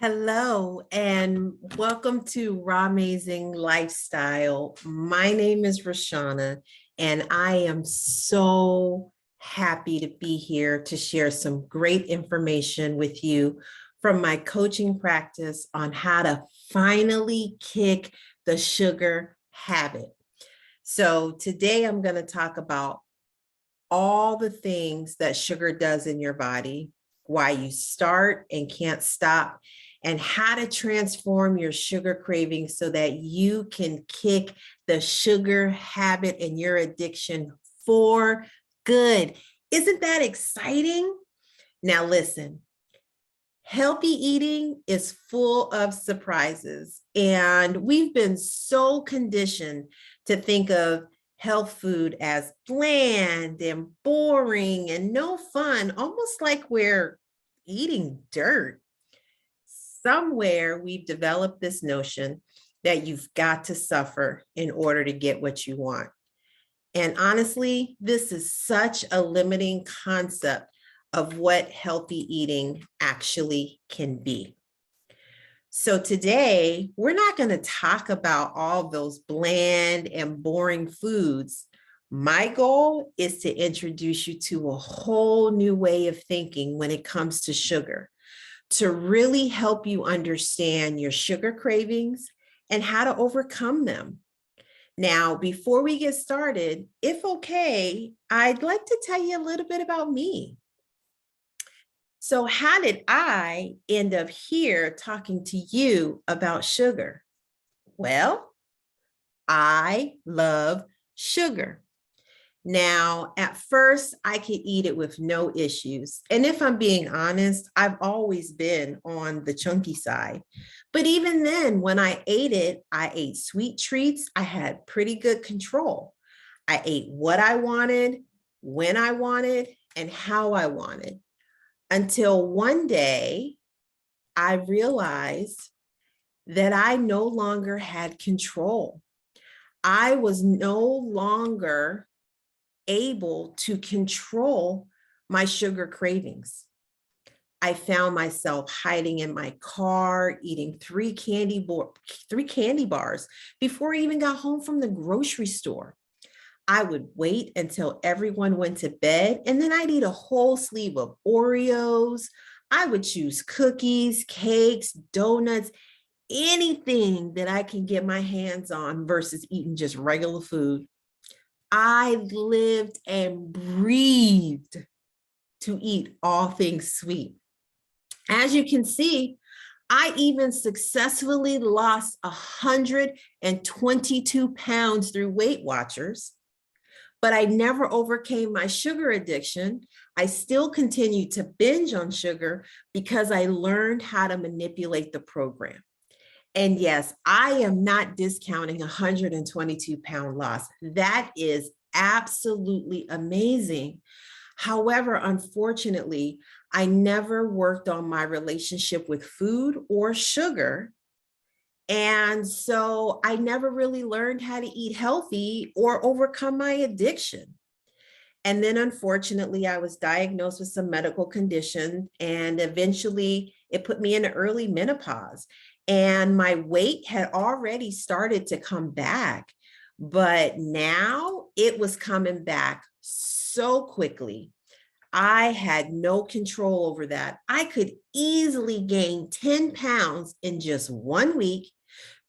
Hello and welcome to Raw Amazing Lifestyle. My name is Rashana and I am so happy to be here to share some great information with you from my coaching practice on how to finally kick the sugar habit. So today I'm going to talk about all the things that sugar does in your body, why you start and can't stop, and how to transform your sugar cravings so that you can kick the sugar habit and your addiction for good. Isn't that exciting? Now listen, healthy eating is full of surprises, and we've been so conditioned to think of health food as bland and boring and no fun, almost like we're eating dirt. Somewhere we've developed this notion that you've got to suffer in order to get what you want. And honestly, this is such a limiting concept of what healthy eating actually can be. So today, we're not going to talk about all those bland and boring foods. My goal is to introduce you to a whole new way of thinking when it comes to sugar, to really help you understand your sugar cravings and how to overcome them. Now, before we get started, if okay, I'd like to tell you a little bit about me. So how did I end up here talking to you about sugar? Well, I love sugar. Now, at first, I could eat it with no issues. And if I'm being honest, I've always been on the chunky side. But even then, when I ate sweet treats. I had pretty good control. I ate what I wanted, when I wanted, and how I wanted. Until one day, I realized that I no longer had control. I was no longer able to control my sugar cravings. I found myself hiding in my car, eating three candy bars before I even got home from the grocery store. I would wait until everyone went to bed, and then I'd eat a whole sleeve of Oreos. I would choose cookies, cakes, donuts, anything that I can get my hands on versus eating just regular food. I lived and breathed to eat all things sweet. As you can see, I even successfully lost 122 pounds through Weight Watchers, but I never overcame my sugar addiction. I still continued to binge on sugar because I learned how to manipulate the program. And yes, I am not discounting 122-pound loss. That is absolutely amazing. However, unfortunately, I never worked on my relationship with food or sugar. And so I never really learned how to eat healthy or overcome my addiction. And then unfortunately, I was diagnosed with some medical condition, and eventually it put me in early menopause. And my weight had already started to come back, but now it was coming back so quickly. I had no control over that. I could easily gain 10 pounds in just 1 week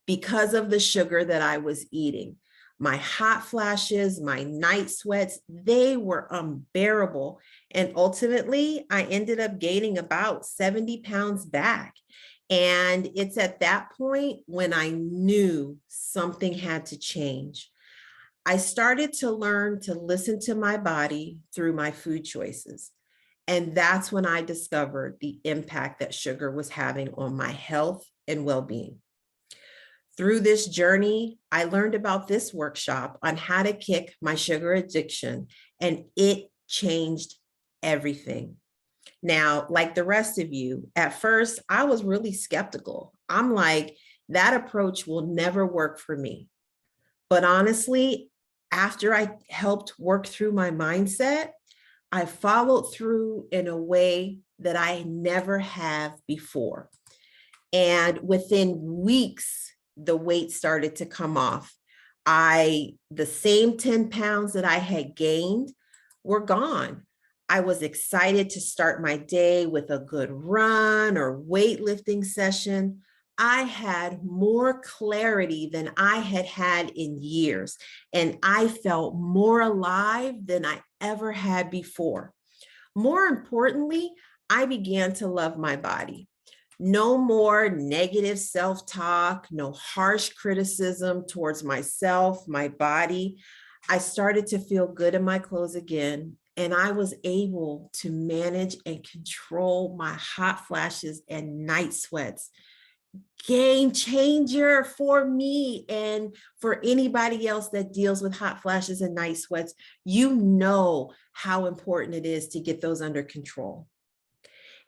because of the sugar that I was eating. My hot flashes, my night sweats, they were unbearable. And ultimately, I ended up gaining about 70 pounds back. And it's at that point when I knew something had to change. I started to learn to listen to my body through my food choices. And that's when I discovered the impact that sugar was having on my health and well-being. Through this journey, I learned about this workshop on how to kick my sugar addiction, and it changed everything. Now, like the rest of you, at first, I was really skeptical. I'm like, that approach will never work for me. But honestly, after I helped work through my mindset, I followed through in a way that I never have before. And within weeks, the weight started to come off. The same 10 pounds that I had gained were gone. I was excited to start my day with a good run or weightlifting session. I had more clarity than I had had in years, and I felt more alive than I ever had before. More importantly, I began to love my body. No more negative self-talk, no harsh criticism towards myself, my body. I started to feel good in my clothes again, and I was able to manage and control my hot flashes and night sweats. Game changer for me and for anybody else that deals with hot flashes and night sweats. You know how important it is to get those under control.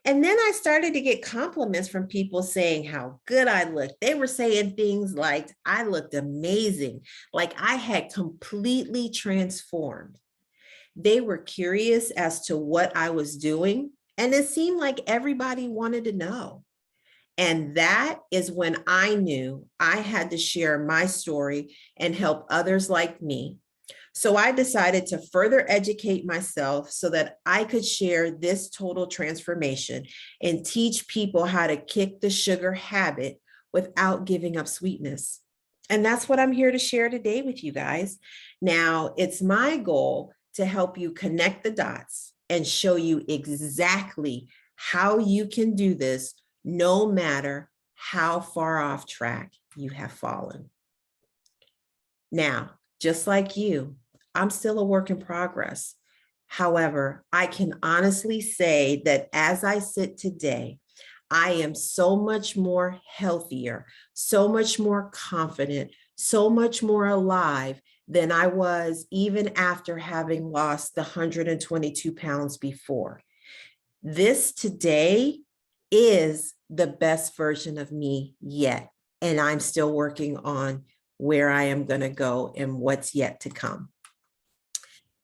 And then I started to get compliments from people saying how good I looked. They were saying things like I looked amazing, like I had completely transformed. They were curious as to what I was doing, and it seemed like everybody wanted to know. And that is when I knew I had to share my story and help others like me. So I decided to further educate myself so that I could share this total transformation and teach people how to kick the sugar habit without giving up sweetness. And that's what I'm here to share today with you guys. Now, it's my goal to help you connect the dots and show you exactly how you can do this, no matter how far off track you have fallen. Now, just like you, I'm still a work in progress. However, I can honestly say that as I sit today, I am so much more healthier, so much more confident, so much more alive than I was even after having lost the 122 pounds before. This today is the best version of me yet, and I'm still working on where I am going to go and what's yet to come.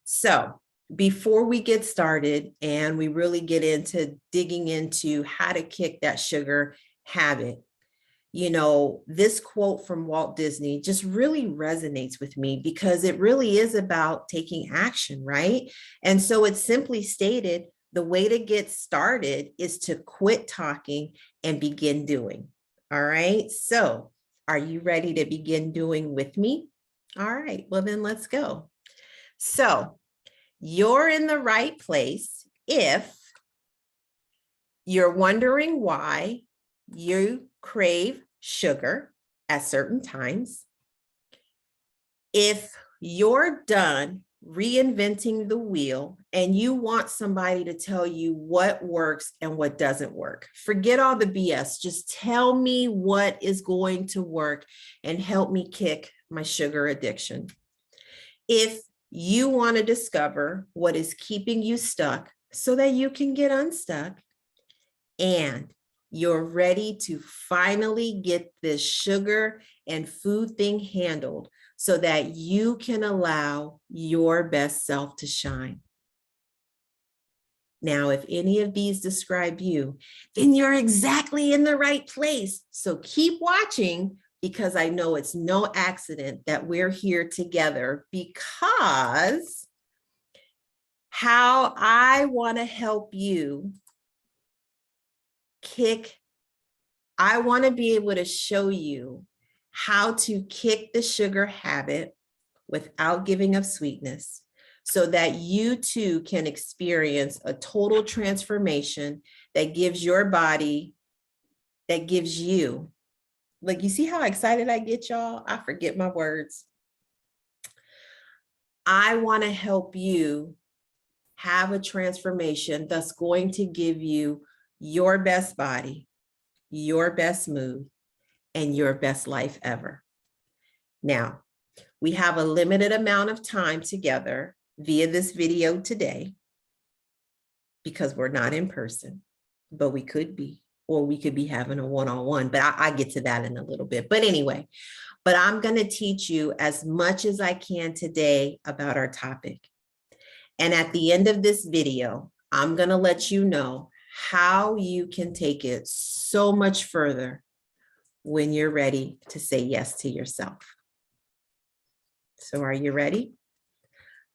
So before we get started and we really get into digging into how to kick that sugar habit, you know, this quote from Walt Disney just really resonates with me because it really is about taking action, right? And so it's simply stated, the way to get started is to quit talking and begin doing. All right. So are you ready to begin doing with me? All right. Well, then let's go. So you're in the right place if you're wondering why you crave sugar at certain times, if you're done reinventing the wheel and you want somebody to tell you what works and what doesn't work. Forget all the BS. Just tell me what is going to work and help me kick my sugar addiction. If you want to discover what is keeping you stuck so that you can get unstuck, and you're ready to finally get this sugar and food thing handled so that you can allow your best self to shine. Now, if any of these describe you, then you're exactly in the right place. So keep watching, because I know it's no accident that we're here together, because how I want to help you I want to be able to show you how to kick the sugar habit without giving up sweetness so that you too can experience a total transformation that gives your body, that gives you, like, you see how excited I get, y'all? I forget my words. I want to help you have a transformation that's going to give you your best body, your best mood, and your best life ever. Now, we have a limited amount of time together via this video today because we're not in person, but we could be, or we could be having a one-on-one, but I get to that in a little bit. But anyway, I'm going to teach you as much as I can today about our topic. And at the end of this video, I'm going to let you know how you can take it so much further when you're ready to say yes to yourself. So are you ready?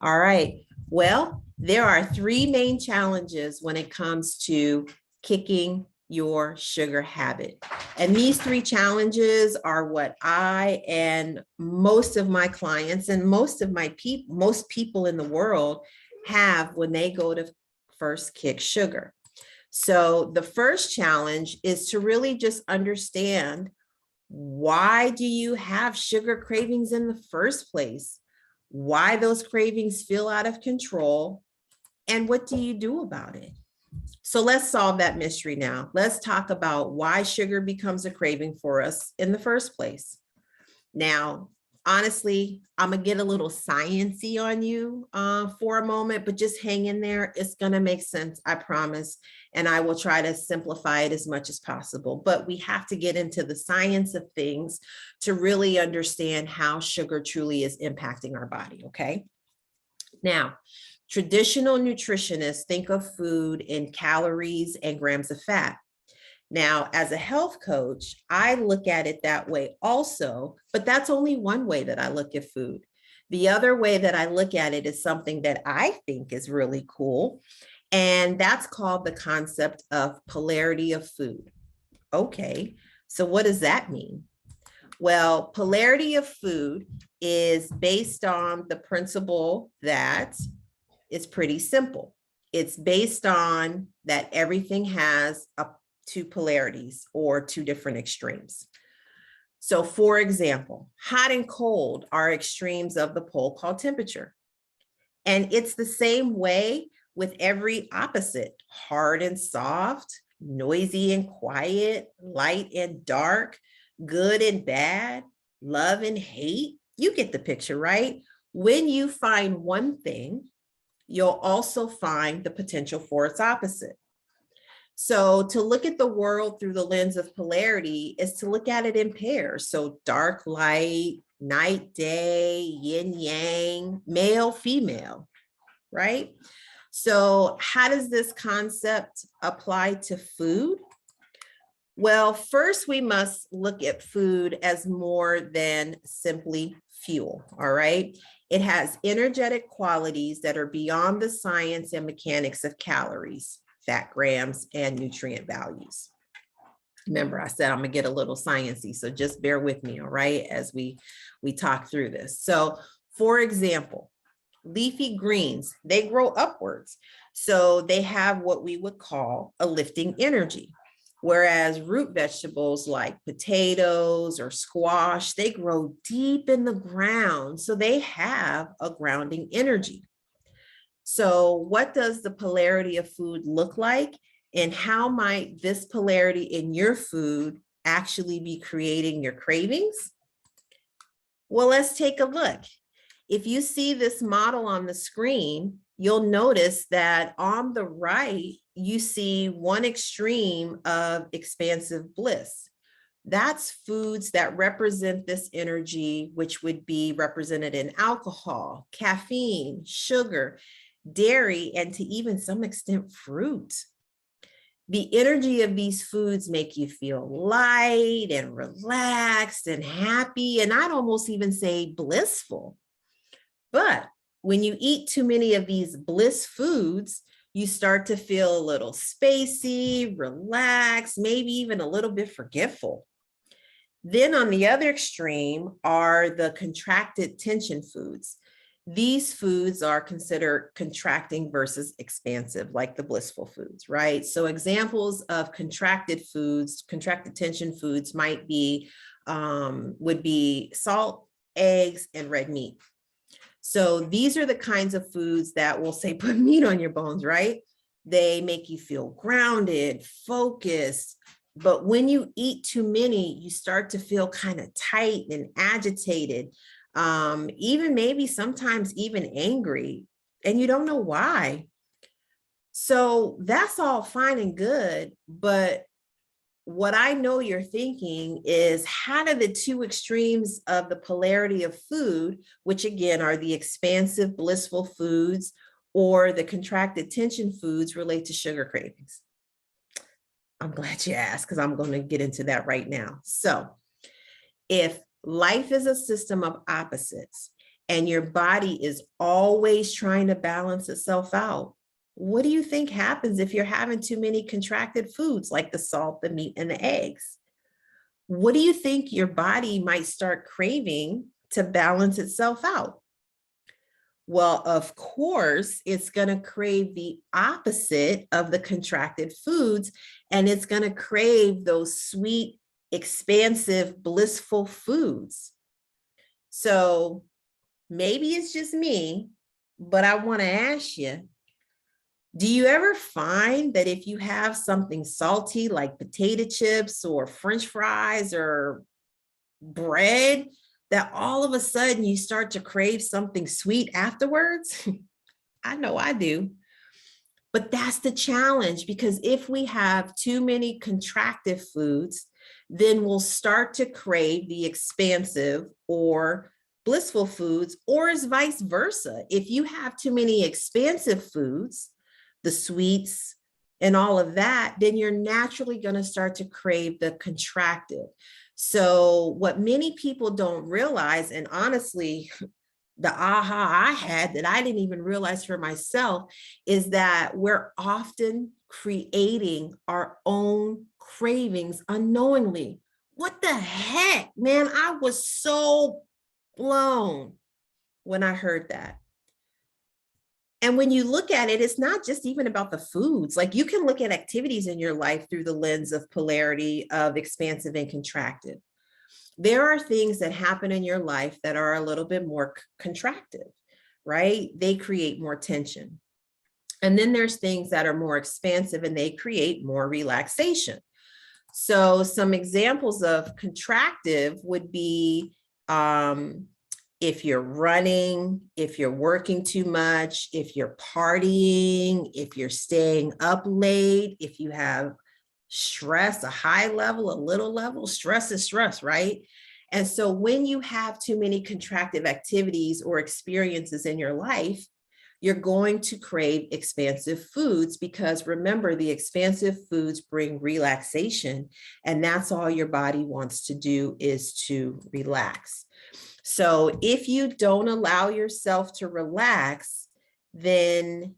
All right. Well, there are three main challenges when it comes to kicking your sugar habit. And these three challenges are what I and most of my clients and most people in the world have when they go to first kick sugar. So the first challenge is to really just understand, why do you have sugar cravings in the first place? Why those cravings feel out of control, and what do you do about it? So let's solve that mystery now. Let's talk about why sugar becomes a craving for us in the first place. Now, honestly, I'm gonna get a little sciencey on you for a moment, but just hang in there. It's gonna make sense, I promise. And I will try to simplify it as much as possible. But we have to get into the science of things to really understand how sugar truly is impacting our body, okay? Now, traditional nutritionists think of food in calories and grams of fat. Now, as a health coach, I look at it that way also, but that's only one way that I look at food. The other way that I look at it is something that I think is really cool, and that's called the concept of polarity of food. Okay, so what does that mean? Well, polarity of food is based on the principle that it's pretty simple. It's based on that everything has two polarities or two different extremes. So for example, hot and cold are extremes of the pole called temperature. And it's the same way with every opposite: hard and soft, noisy and quiet, light and dark, good and bad, love and hate. You get the picture, right? When you find one thing, you'll also find the potential for its opposite. So to look at the world through the lens of polarity is to look at it in pairs. So dark, light, night, day, yin, yang, male, female, right? So how does this concept apply to food? Well, first we must look at food as more than simply fuel, all right? It has energetic qualities that are beyond the science and mechanics of calories, fat grams, and nutrient values. Remember, I said I'm gonna get a little sciencey, so just bear with me, all right, as we talk through this. So for example, leafy greens, they grow upwards. So they have what we would call a lifting energy. Whereas root vegetables like potatoes or squash, they grow deep in the ground. So they have a grounding energy. So what does the polarity of food look like? And how might this polarity in your food actually be creating your cravings? Well, let's take a look. If you see this model on the screen, you'll notice that on the right, you see one extreme of expansive bliss. That's foods that represent this energy, which would be represented in alcohol, caffeine, sugar, dairy, and to even some extent fruit. The energy of these foods make you feel light and relaxed and happy, and I'd almost even say blissful. But when you eat too many of these bliss foods, you start to feel a little spacey, relaxed, maybe even a little bit forgetful. Then on the other extreme are the contracted tension foods. These foods are considered contracting versus expansive, like the blissful foods, right? So examples of contracted foods, contracted tension foods might be, would be salt, eggs, and red meat. So these are the kinds of foods that will say, put meat on your bones, right? They make you feel grounded, focused. But when you eat too many, you start to feel kind of tight and agitated, even maybe sometimes even angry, and you don't know why. So that's all fine and good, but what I know you're thinking is, how do the two extremes of the polarity of food, which again are the expansive, blissful foods or the contracted tension foods, relate to sugar cravings? I'm glad you asked because I'm going to get into that right now. So if life is a system of opposites and your body is always trying to balance itself out, what do you think happens if you're having too many contracted foods like the salt, the meat, and the eggs? What do you think your body might start craving to balance itself out? Well, of course, it's going to crave the opposite of the contracted foods, and it's going to crave those sweet, expansive, blissful foods. So maybe it's just me, but I want to ask you, do you ever find that if you have something salty like potato chips or French fries or bread, that all of a sudden you start to crave something sweet afterwards? I know I do. But that's the challenge, because if we have too many contractive foods, then we'll start to crave the expansive or blissful foods, or is vice versa. If you have too many expansive foods, the sweets and all of that, then you're naturally going to start to crave the contractive. So what many people don't realize, and honestly, the aha I had that I didn't even realize for myself, is that we're often creating our own cravings unknowingly. What the heck, man? I was so blown when I heard that. And when you look at it, it's not just even about the foods. Like, you can look at activities in your life through the lens of polarity of expansive and contractive. There are things that happen in your life that are a little bit more contractive, right? They create more tension. And then there's things that are more expansive and they create more relaxation. So some examples of contractive would be if you're running, if you're working too much, if you're partying, if you're staying up late, if you have stress, a high level, a little level. Stress is stress, right? And so when you have too many contractive activities or experiences in your life, you're going to crave expansive foods, because remember, the expansive foods bring relaxation, and that's all your body wants to do, is to relax. So if you don't allow yourself to relax, then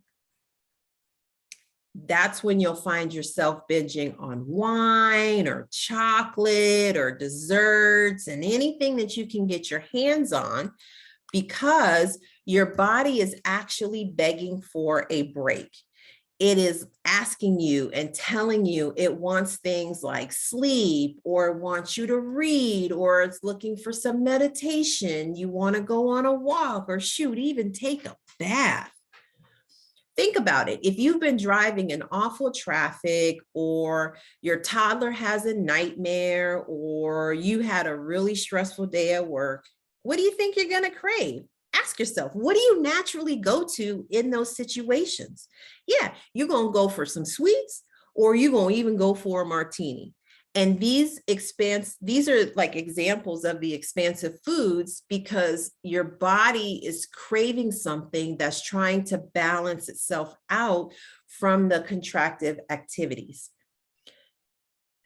that's when you'll find yourself binging on wine or chocolate or desserts and anything that you can get your hands on, because your body is actually begging for a break. It is asking you and telling you it wants things like sleep, or it wants you to read, or it's looking for some meditation. You want to go on a walk, or shoot, even take a bath. Think about it. If you've been driving in awful traffic, or your toddler has a nightmare, or you had a really stressful day at work, what do you think you're going to crave? Ask yourself, what do you naturally go to in those situations? Yeah, you're going to go for some sweets, or you're going to even go for a martini. And these are like examples of the expansive foods, because your body is craving something that's trying to balance itself out from the contractive activities.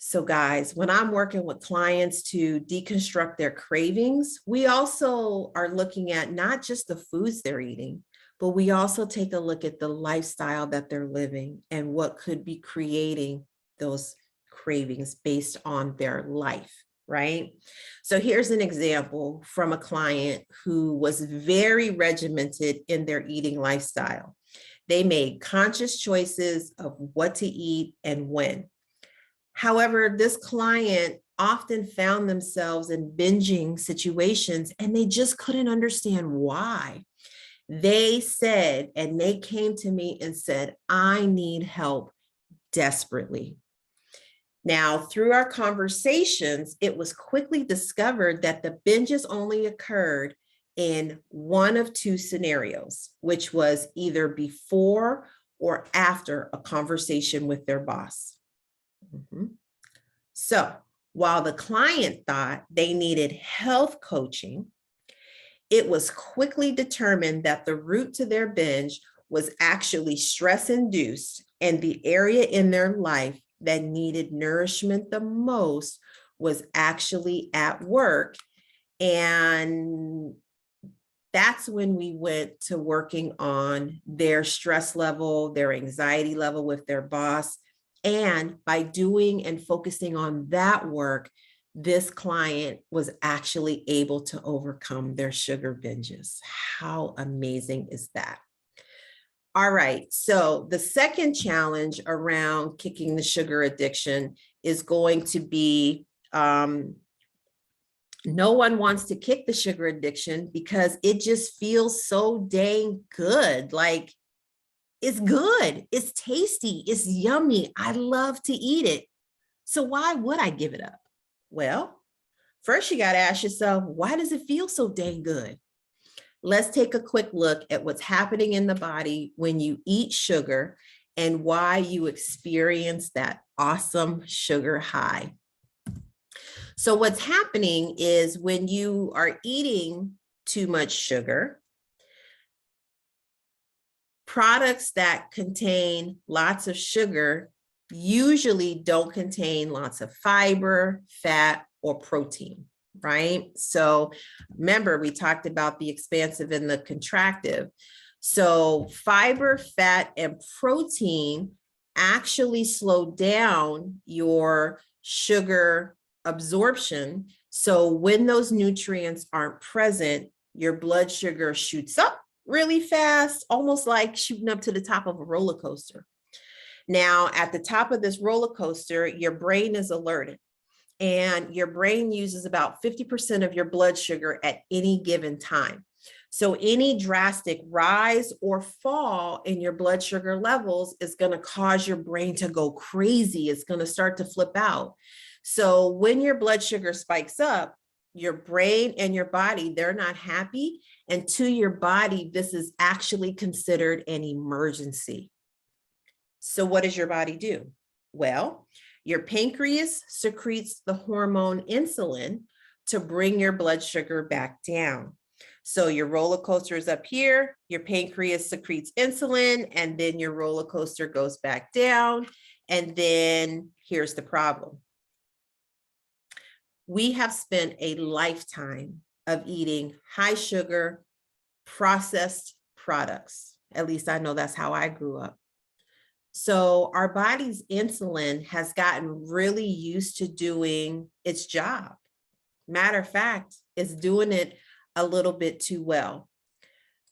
So guys, when I'm working with clients to deconstruct their cravings, we also are looking at not just the foods they're eating, but we also take a look at the lifestyle that they're living and what could be creating those cravings based on their life, right? So here's an example from a client who was very regimented in their eating lifestyle. They made conscious choices of what to eat and when. However, this client often found themselves in binging situations, and they just couldn't understand why. They said, and they came to me and said, I need help desperately. Now, through our conversations, it was quickly discovered that the binges only occurred in one of two scenarios, which was either before or after a conversation with their boss. So while the client thought they needed health coaching, it was quickly determined that the root to their binge was actually stress-induced, and the area in their life that needed nourishment the most was actually at work. And that's when we went to working on their stress level, their anxiety level with their boss. And by doing and focusing on that work, this client was actually able to overcome their sugar binges. How amazing is that? All right, so the second challenge around kicking the sugar addiction is going to be no one wants to kick the sugar addiction because it just feels so dang good. Like, it's good, it's tasty, it's yummy. I love to eat it. So why would I give it up? Well, first you got to ask yourself, why does it feel so dang good? Let's take a quick look at what's happening in the body when you eat sugar and why you experience that awesome sugar high. So what's happening is when you are eating too much sugar, products that contain lots of sugar usually don't contain lots of fiber, fat, or protein, right? So remember, we talked about the expansive and the contractive. So fiber, fat, and protein actually slow down your sugar absorption. So when those nutrients aren't present, your blood sugar shoots up really fast, almost like shooting up to the top of a roller coaster. Now, at the top of this roller coaster, your brain is alerted, and your brain uses about 50% of your blood sugar at any given time. So any drastic rise or fall in your blood sugar levels is going to cause your brain to go crazy. It's going to start to flip out. So when your blood sugar spikes up, your brain and your body, they're not happy. And to your body, this is actually considered an emergency. So what does your body do? Well, your pancreas secretes the hormone insulin to bring your blood sugar back down. So your roller coaster is up here, your pancreas secretes insulin, and then your roller coaster goes back down. And then here's the problem. We have spent a lifetime of eating high sugar, processed products. At least I know that's how I grew up. So our body's insulin has gotten really used to doing its job. Matter of fact, it's doing it a little bit too well.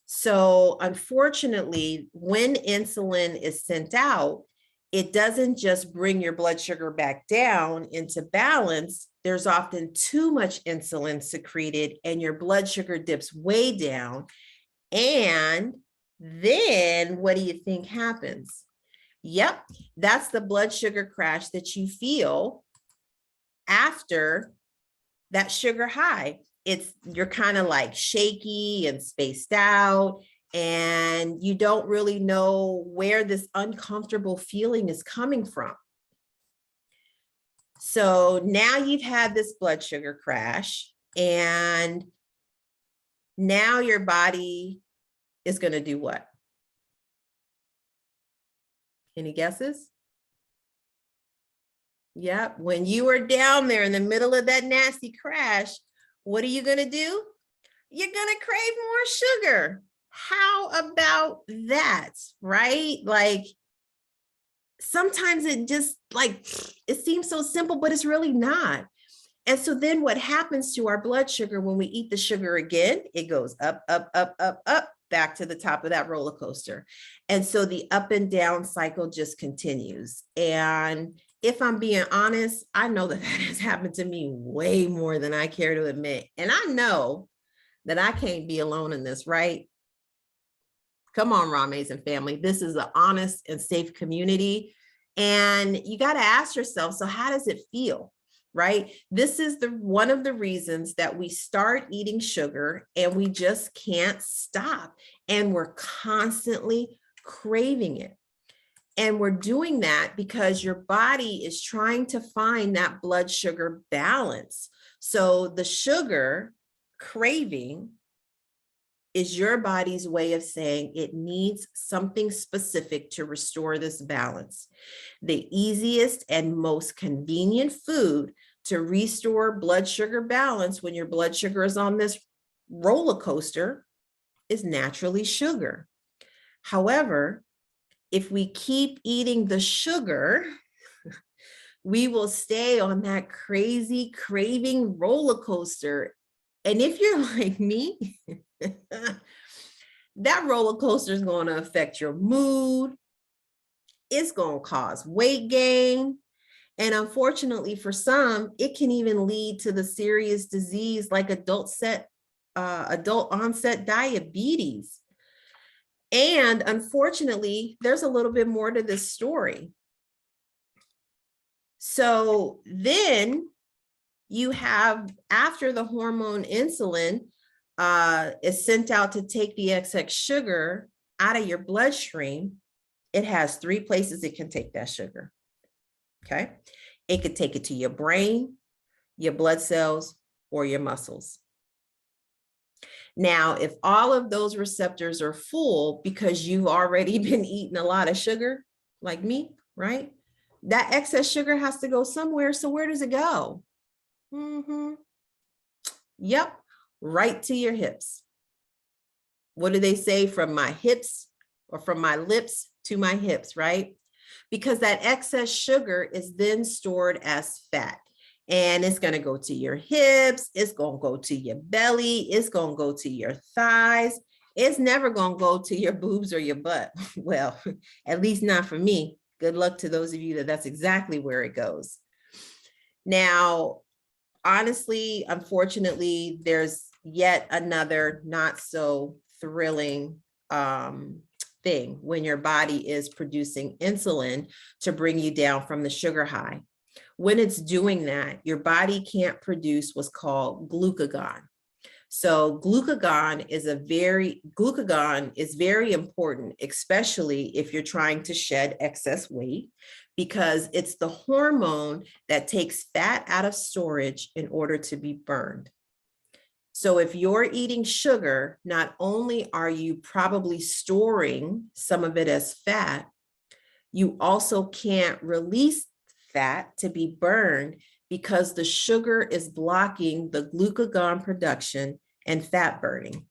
So unfortunately, when insulin is sent out, it doesn't just bring your blood sugar back down into balance. There's often too much insulin secreted and your blood sugar dips way down. And then what do you think happens? Yep, that's the blood sugar crash that you feel after that sugar high. You're kind of like shaky and spaced out, and you don't really know where this uncomfortable feeling is coming from. So now you've had this blood sugar crash, and now your body is going to do what? Any guesses? Yep. When you are down there in the middle of that nasty crash, what are you going to do? You're going to crave more sugar. How about that? Right? Like, sometimes it just it seems so simple, but it's really not. And so then what happens to our blood sugar when we eat the sugar again? It goes up, up, up, up, up, back to the top of that roller coaster. And so the up and down cycle just continues. And if I'm being honest, I know that has happened to me way more than I care to admit. And I know that I can't be alone in this, right? Come on, Raw Amazing family. This is an honest and safe community. And you got to ask yourself, so how does it feel? Right? This is one of the reasons that we start eating sugar and we just can't stop. And we're constantly craving it. And we're doing that because your body is trying to find that blood sugar balance. So the sugar craving is your body's way of saying it needs something specific to restore this balance. The easiest and most convenient food to restore blood sugar balance when your blood sugar is on this roller coaster is naturally sugar. However, if we keep eating the sugar, we will stay on that crazy craving roller coaster. And if you're like me, that roller coaster is going to affect your mood. It's going to cause weight gain. And unfortunately for some, it can even lead to the serious disease like adult onset diabetes. And unfortunately, there's a little bit more to this story. So then you have, after the hormone insulin is sent out to take the excess sugar out of your bloodstream, it has 3 places it can take that sugar. Okay. It could take it to your brain, your blood cells, or your muscles. Now, if all of those receptors are full because you've already been eating a lot of sugar, like me, right? That excess sugar has to go somewhere. So where does it go? Yep, right to your hips. What do they say? From my hips, or from my lips to my hips, right? Because that excess sugar is then stored as fat. And it's going to go to your hips. It's going to go to your belly. It's going to go to your thighs. It's never going to go to your boobs or your butt. Well, at least not for me. Good luck to those of you that's exactly where it goes. Now, honestly, unfortunately, there's yet another not so thrilling thing when your body is producing insulin to bring you down from the sugar high. When it's doing that, your body can't produce what's called glucagon. So glucagon is very important, especially if you're trying to shed excess weight, because it's the hormone that takes fat out of storage in order to be burned. So if you're eating sugar, not only are you probably storing some of it as fat, you also can't release fat to be burned because the sugar is blocking the glucagon production and fat burning.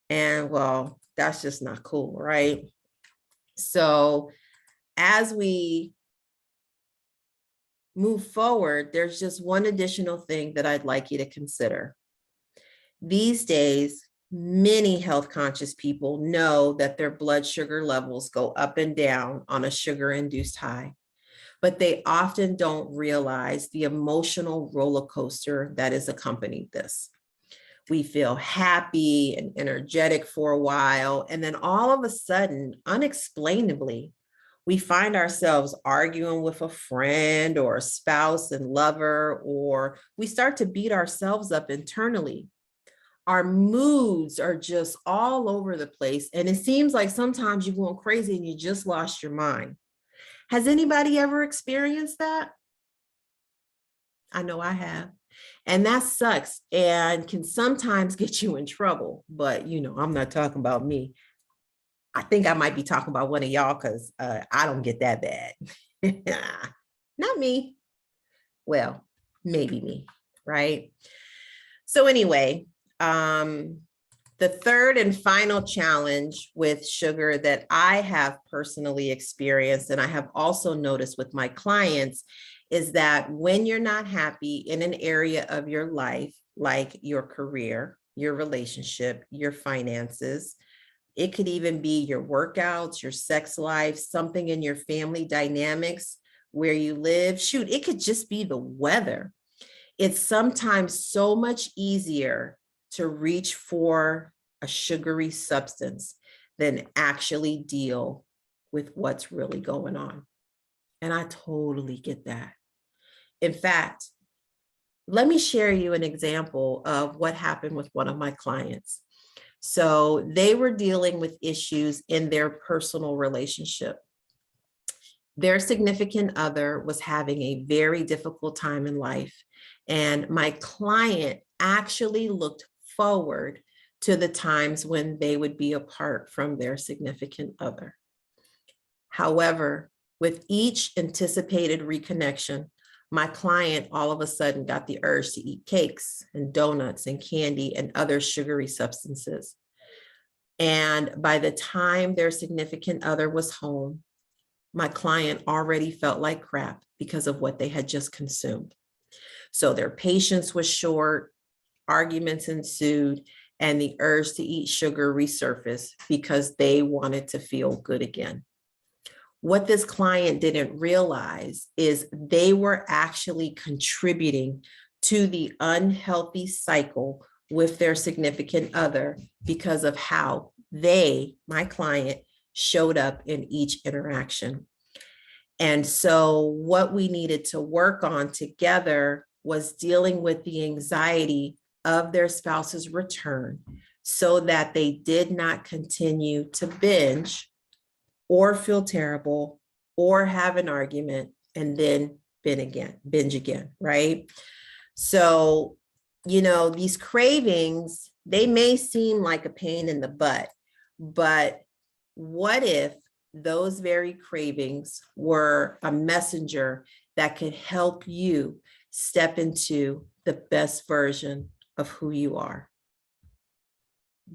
And well, that's just not cool, right? So as we move forward, there's just one additional thing that I'd like you to consider. These days, many health conscious people know that their blood sugar levels go up and down on a sugar-induced high, but they often don't realize the emotional roller coaster that is accompanied this. We feel happy and energetic for a while, and then all of a sudden, unexplainably, we find ourselves arguing with a friend or a spouse and lover, or we start to beat ourselves up internally. Our moods are just all over the place, and it seems like sometimes you're going crazy and you just lost your mind. Has anybody ever experienced that? I know I have. And that sucks and can sometimes get you in trouble. But, I'm not talking about me. I think I might be talking about one of y'all because I don't get that bad. Not me. Well, maybe me, right? So anyway, the third and final challenge with sugar that I have personally experienced, and I have also noticed with my clients, is that when you're not happy in an area of your life, like your career, your relationship, your finances, it could even be your workouts, your sex life, something in your family dynamics, where you live. Shoot, it could just be the weather. It's sometimes so much easier to reach for a sugary substance than actually deal with what's really going on. And I totally get that. In fact, let me share you an example of what happened with one of my clients. So they were dealing with issues in their personal relationship. Their significant other was having a very difficult time in life. And my client actually looked forward to the times when they would be apart from their significant other. However, with each anticipated reconnection, my client all of a sudden got the urge to eat cakes and donuts and candy and other sugary substances. And by the time their significant other was home, my client already felt like crap because of what they had just consumed. So their patience was short, arguments ensued, and the urge to eat sugar resurfaced because they wanted to feel good again. What this client didn't realize is they were actually contributing to the unhealthy cycle with their significant other because of how they, my client, showed up in each interaction. And so what we needed to work on together was dealing with the anxiety of their spouse's return so that they did not continue to binge or feel terrible or have an argument and then binge again, right? So, these cravings, they may seem like a pain in the butt, but what if those very cravings were a messenger that could help you step into the best version of who you are?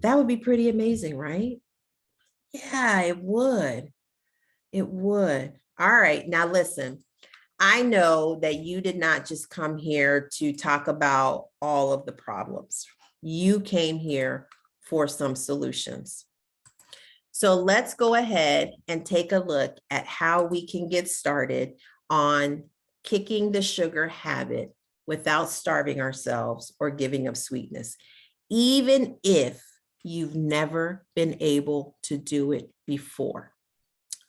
That would be pretty amazing, right? Yeah, it would. It would. All right. Now, listen, I know that you did not just come here to talk about all of the problems. You came here for some solutions. So let's go ahead and take a look at how we can get started on kicking the sugar habit without starving ourselves or giving up sweetness, even if you've never been able to do it before.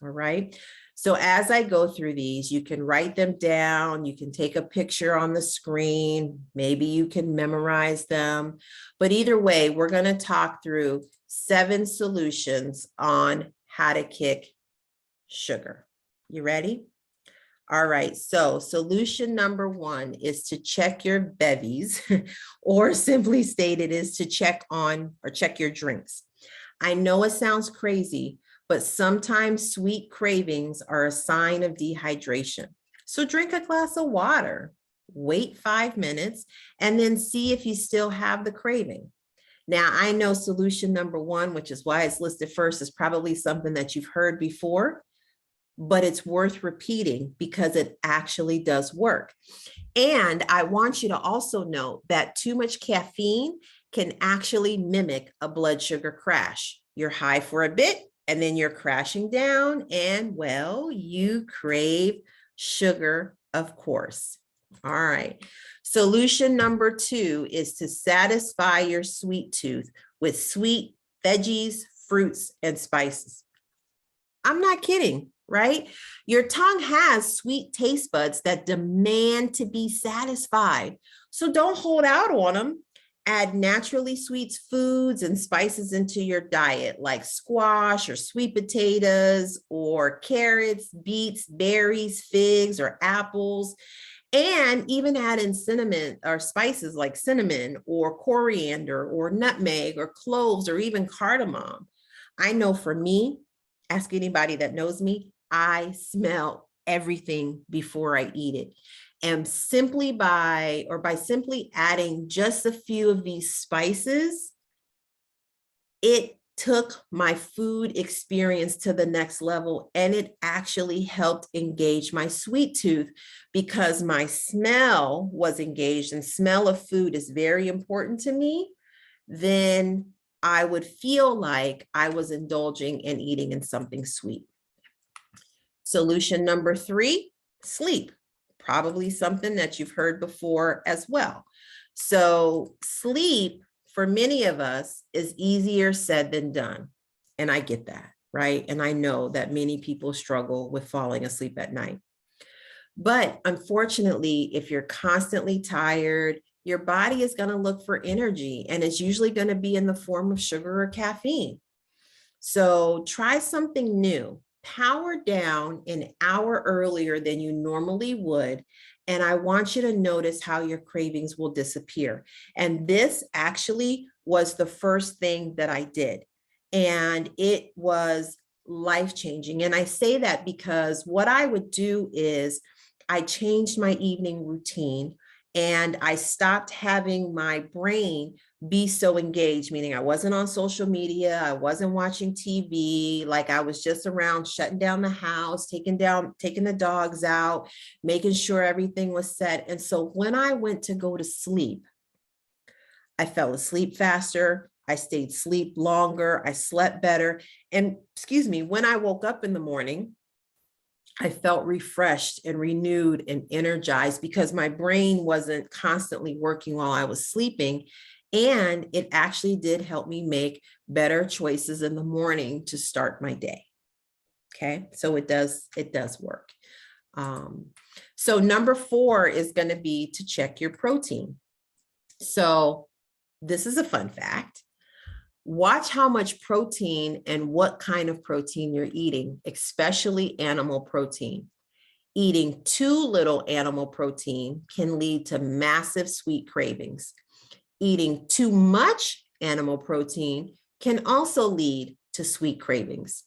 All right. So as I go through these, you can write them down. You can take a picture on the screen. Maybe you can memorize them. But either way, we're going to talk through 7 solutions on how to kick sugar. You ready? All right. So solution number 1 is to check your bevies, or simply stated is to check your drinks. I know it sounds crazy, but sometimes sweet cravings are a sign of dehydration. So drink a glass of water, wait 5 minutes, and then see if you still have the craving. Now, I know solution number 1, which is why it's listed first, is probably something that you've heard before, but it's worth repeating because it actually does work. And I want you to also note that too much caffeine can actually mimic a blood sugar crash. You're high for a bit, and then you're crashing down, and well, you crave sugar, of course. All right. Solution number 2 is to satisfy your sweet tooth with sweet veggies, fruits, and spices. I'm not kidding, right? Your tongue has sweet taste buds that demand to be satisfied. So don't hold out on them. Add naturally sweet foods and spices into your diet, like squash or sweet potatoes or carrots, beets, berries, figs, or apples. And even add in cinnamon or spices like cinnamon or coriander or nutmeg or cloves or even cardamom. I know for me, ask anybody that knows me, I smell everything before I eat it. And by simply adding just a few of these spices, it took my food experience to the next level, and it actually helped engage my sweet tooth because my smell was engaged, and smell of food is very important to me. Then I would feel like I was indulging and eating in something sweet. Solution number 3, sleep. Probably something that you've heard before as well. So sleep, for many of us, is easier said than done. And I get that, right? And I know that many people struggle with falling asleep at night. But unfortunately, if you're constantly tired, your body is going to look for energy, and it's usually going to be in the form of sugar or caffeine. So try something new. power down an hour earlier than you normally would. And I want you to notice how your cravings will disappear. And this actually was the first thing that I did. And it was life-changing. And I say that because what I would do is I changed my evening routine and I stopped having my brain be so engaged, meaning I wasn't on social media, I wasn't watching TV, like I was just around shutting down the house, taking the dogs out, making sure everything was set. And so when I went to go to sleep, I fell asleep faster, I stayed asleep longer, I slept better. And excuse me, when I woke up in the morning, I felt refreshed and renewed and energized because my brain wasn't constantly working while I was sleeping. And it actually did help me make better choices in the morning to start my day. Okay, so it does work. So number 4 is going to be to check your protein. So this is a fun fact. Watch how much protein and what kind of protein you're eating, especially animal protein. Eating too little animal protein can lead to massive sweet cravings. Eating too much animal protein can also lead to sweet cravings.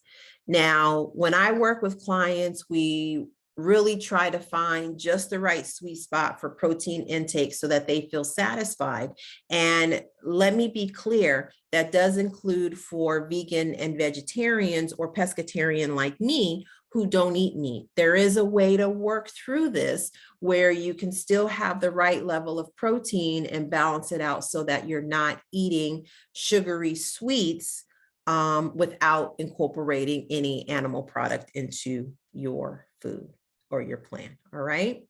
Now, when I work with clients, we really try to find just the right sweet spot for protein intake so that they feel satisfied. And let me be clear, that does include for vegan and vegetarians or pescatarian like me who don't eat meat. There is a way to work through this where you can still have the right level of protein and balance it out so that you're not eating sugary sweets without incorporating any animal product into your food or your plan. All right.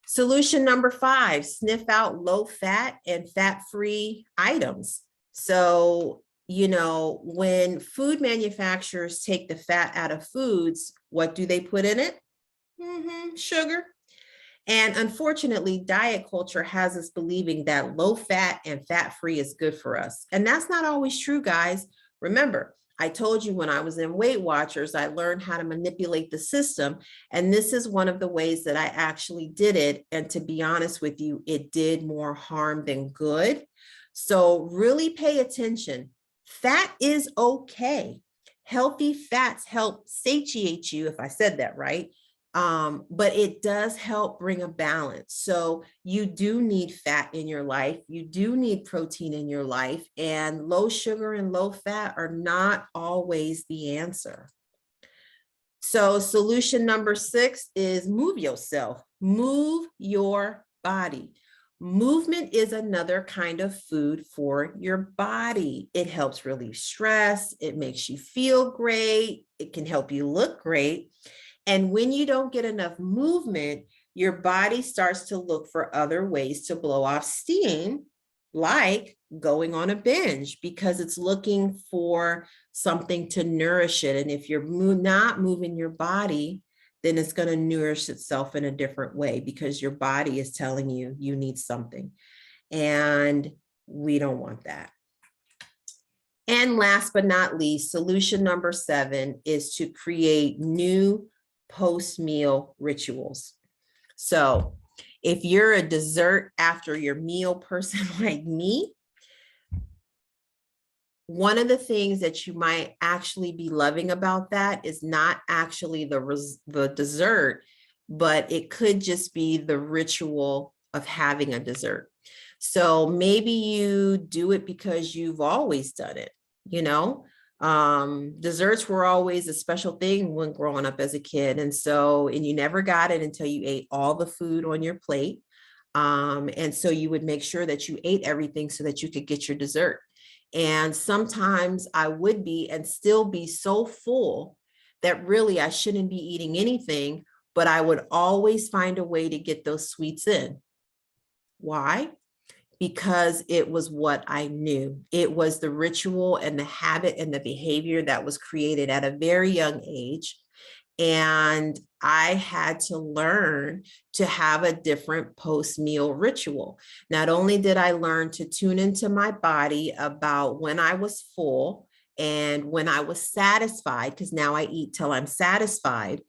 Solution number 5, sniff out low fat and fat-free items. So, when food manufacturers take the fat out of foods, what do they put in it? Sugar. And unfortunately, diet culture has us believing that low fat and fat-free is good for us. And that's not always true, guys. Remember, I told you when I was in Weight Watchers, I learned how to manipulate the system. And this is one of the ways that I actually did it. And to be honest with you, it did more harm than good. So really pay attention. Fat is okay. Healthy fats help satiate you, if I said that right. But it does help bring a balance. So you do need fat in your life. You do need protein in your life, and low sugar and low fat are not always the answer. So solution number 6 is move yourself, move your body. Movement is another kind of food for your body. It helps relieve stress. It makes you feel great. It can help you look great. And when you don't get enough movement, your body starts to look for other ways to blow off steam, like going on a binge, because it's looking for something to nourish it. And if you're not moving your body, then it's going to nourish itself in a different way because your body is telling you you need something. And we don't want that. And last but not least, solution number 7 is to create new post-meal rituals. So if you're a dessert after your meal person like me, one of the things that you might actually be loving about that is not actually the dessert, but it could just be the ritual of having a dessert. So maybe you do it because you've always done it, desserts were always a special thing when growing up as a kid. And you never got it until you ate all the food on your plate. And so you would make sure that you ate everything so that you could get your dessert. And sometimes I would be and still be so full that really I shouldn't be eating anything, but I would always find a way to get those sweets in. Why? Because it was what I knew. It was the ritual and the habit and the behavior that was created at a very young age. And I had to learn to have a different post-meal ritual. Not only did I learn to tune into my body about when I was full And when I was satisfied, because now I eat till I'm satisfied,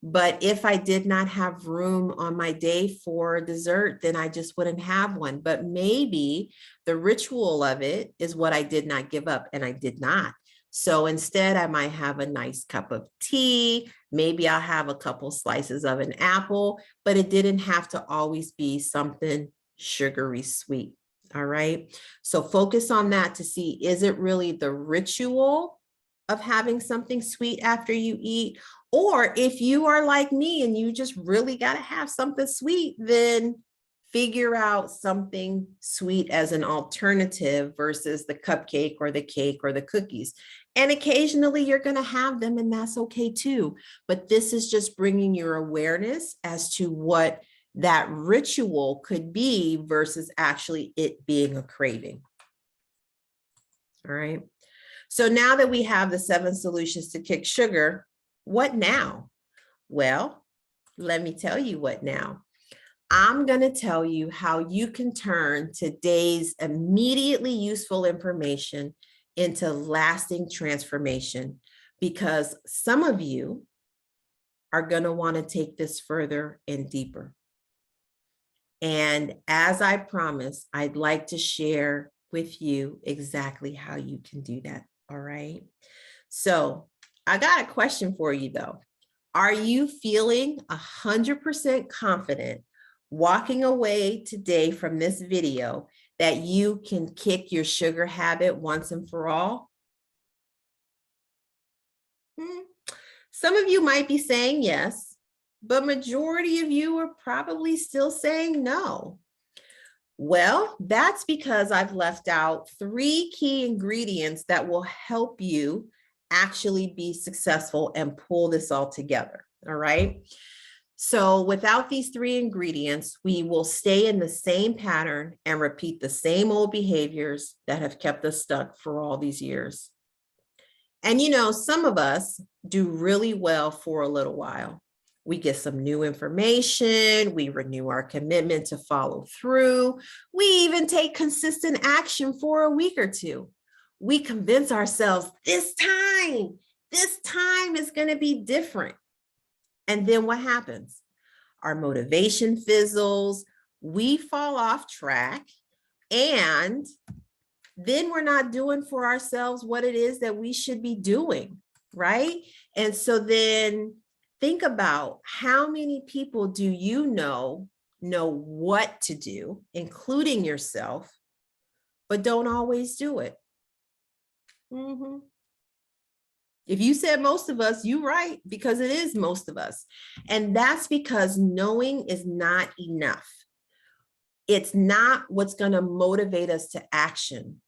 but if I did not have room on my day for dessert, then I just wouldn't have one. But maybe the ritual of it is what I did not give up, and I did not. So instead, I might have a nice cup of tea. Maybe I'll have a couple slices of an apple, but it didn't have to always be something sugary sweet. All right. So focus on that to see, is it really the ritual of having something sweet after you eat? Or if you are like me and you just really got to have something sweet, then figure out something sweet as an alternative versus the cupcake or the cake or the cookies. And occasionally you're going to have them, and that's okay too. But this is just bringing your awareness as to what that ritual could be versus actually it being a craving. All right. So now that we have the 7 solutions to kick sugar, what now? Well, let me tell you what now. I'm going to tell you how you can turn today's immediately useful information into lasting transformation, because some of you are going to want to take this further and deeper. And as I promised, I'd like to share with you exactly how you can do that. All right. So I got a question for you though. Are you feeling 100% confident walking away today from this video that you can kick your sugar habit once and for all? Some of you might be saying yes, but majority of you are probably still saying no. Well, that's because I've left out 3 key ingredients that will help you actually be successful and pull this all together. All right. So without these 3 ingredients, we will stay in the same pattern and repeat the same old behaviors that have kept us stuck for all these years. And you know, some of us do really well for a little while. We get some new information, we renew our commitment to follow through, we even take consistent action for a week or 2. We convince ourselves this time is going to be different. And then what happens? Our motivation fizzles, we fall off track, and then we're not doing for ourselves what it is that we should be doing, right? And so then think about how many people do you know what to do, including yourself, but don't always do it. If you said most of us, you're right, because it is most of us. And that's because knowing is not enough. It's not what's going to motivate us to action.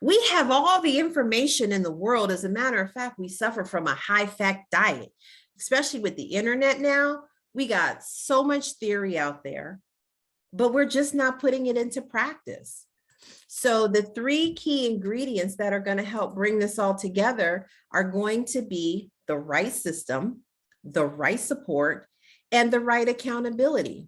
We have all the information in the world. As a matter of fact, we suffer from a high-fat diet, especially with the internet now. We got so much theory out there, but we're just not putting it into practice. So the 3 key ingredients that are going to help bring this all together are going to be the right system, the right support, and the right accountability.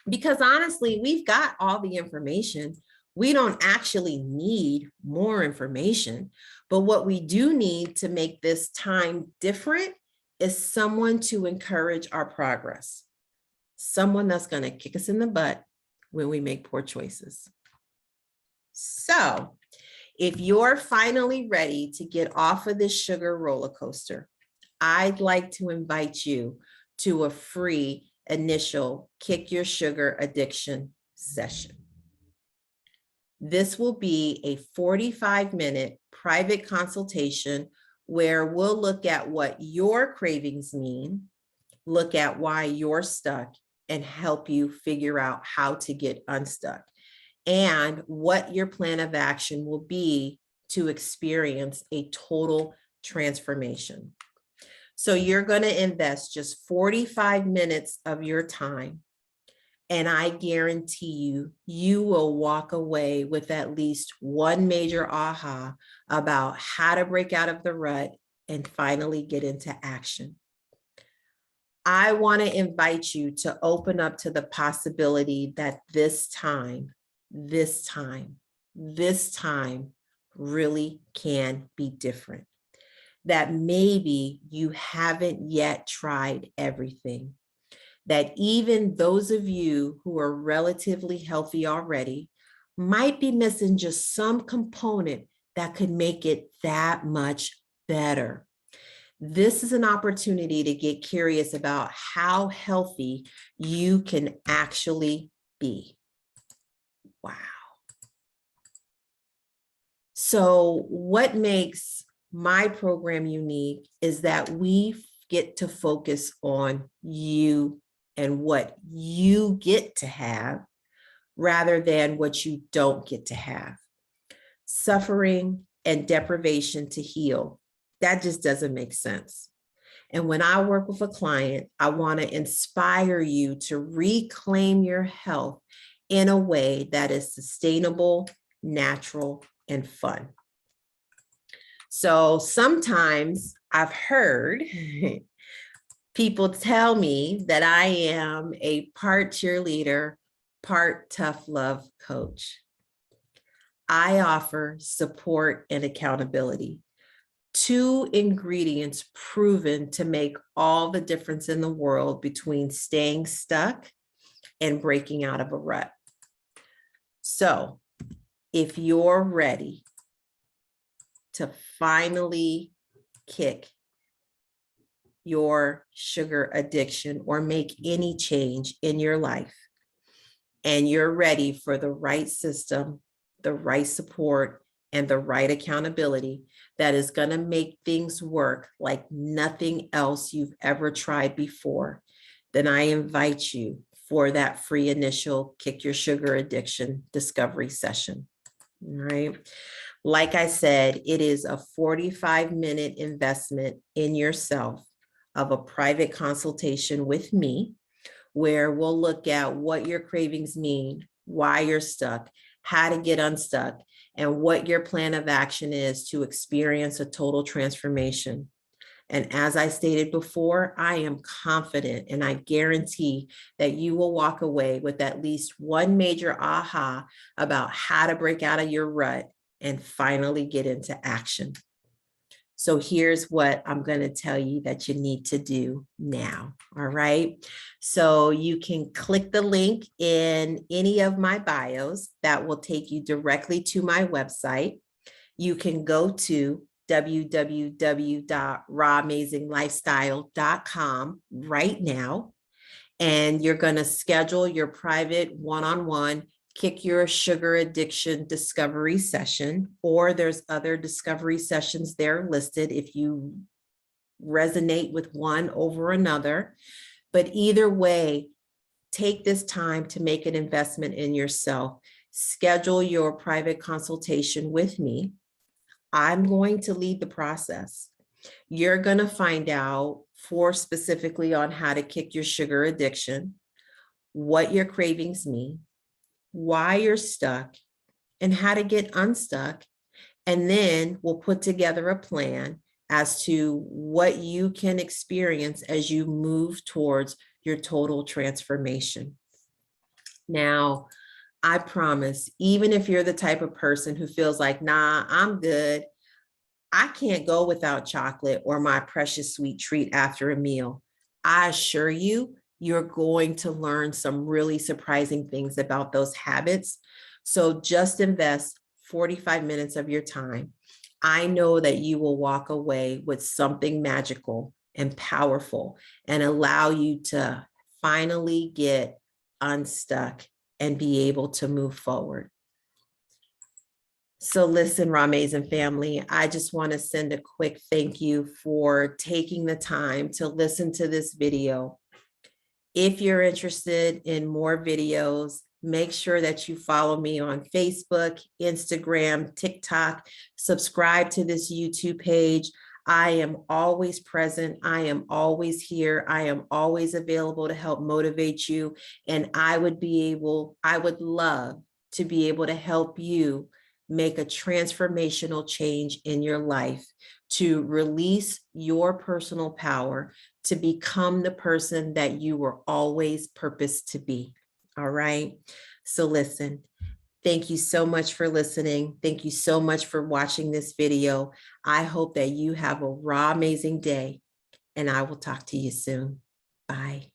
Because honestly, we've got all the information. We don't actually need more information, but what we do need to make this time different is someone to encourage our progress. Someone that's going to kick us in the butt when we make poor choices. So if you're finally ready to get off of this sugar roller coaster, I'd like to invite you to a free initial Kick Your Sugar Addiction session. This will be a 45-minute private consultation where we'll look at what your cravings mean, look at why you're stuck, and help you figure out how to get unstuck, and what your plan of action will be to experience a total transformation. So you're going to invest just 45 minutes of your time, and I guarantee you, you will walk away with at least one major aha about how to break out of the rut and finally get into action. I want to invite you to open up to the possibility that this time, really can be different. That maybe you haven't yet tried everything. That even those of you who are relatively healthy already might be missing just some component that could make it that much better. This is an opportunity to get curious about how healthy you can actually be. Wow. So what makes my program unique is that we get to focus on you and what you get to have rather than what you don't get to have. Suffering and deprivation to heal, that just doesn't make sense. And when I work with a client, I want to inspire you to reclaim your health in a way that is sustainable, natural, and fun. So sometimes I've heard people tell me that I am a part cheerleader, part tough love coach. I offer support and accountability, two ingredients proven to make all the difference in the world between staying stuck and breaking out of a rut. So if you're ready to finally kick your sugar addiction or make any change in your life, and you're ready for the right system, the right support, and the right accountability that is going to make things work like nothing else you've ever tried before, then I invite you for that free initial Kick Your Sugar Addiction discovery session. All right. Like I said, it is a 45-minute investment in yourself of a private consultation with me, where we'll look at what your cravings mean, why you're stuck, how to get unstuck, and what your plan of action is to experience a total transformation. And as I stated before, I am confident and I guarantee that you will walk away with at least one major aha about how to break out of your rut and finally get into action. So here's what I'm going to tell you that you need to do now. All right. So you can click the link in any of my bios that will take you directly to my website. You can go to www.rawaamazinglifestyle.com right now, and you're going to schedule your private one-on-one Kick Your Sugar Addiction discovery session, or there's other discovery sessions there listed if you resonate with one over another. But either way, take this time to make an investment in yourself. Schedule your private consultation with me. I'm going to lead the process. You're going to find out specifically on how to kick your sugar addiction, what your cravings mean, why you're stuck, and how to get unstuck. And then we'll put together a plan as to what you can experience as you move towards your total transformation. Now, I promise, even if you're the type of person who feels like, nah, I'm good, I can't go without chocolate or my precious sweet treat after a meal, I assure you, you're going to learn some really surprising things about those habits. So just invest 45 minutes of your time. I know that you will walk away with something magical and powerful and allow you to finally get unstuck and be able to move forward. So listen, Raw Amazing family, I just want to send a quick thank you for taking the time to listen to this video. If you're interested in more videos, make sure that you follow me on Facebook, Instagram, TikTok, subscribe to this YouTube page. I am always present. I am always here. I am always available to help motivate you. And I would love to be able to help you make a transformational change in your life to release your personal power to become the person that you were always purposed to be. All right. So listen, Thank you so much for listening. Thank you so much for watching this video. I hope that you have a raw, amazing day, and I will talk to you soon. Bye.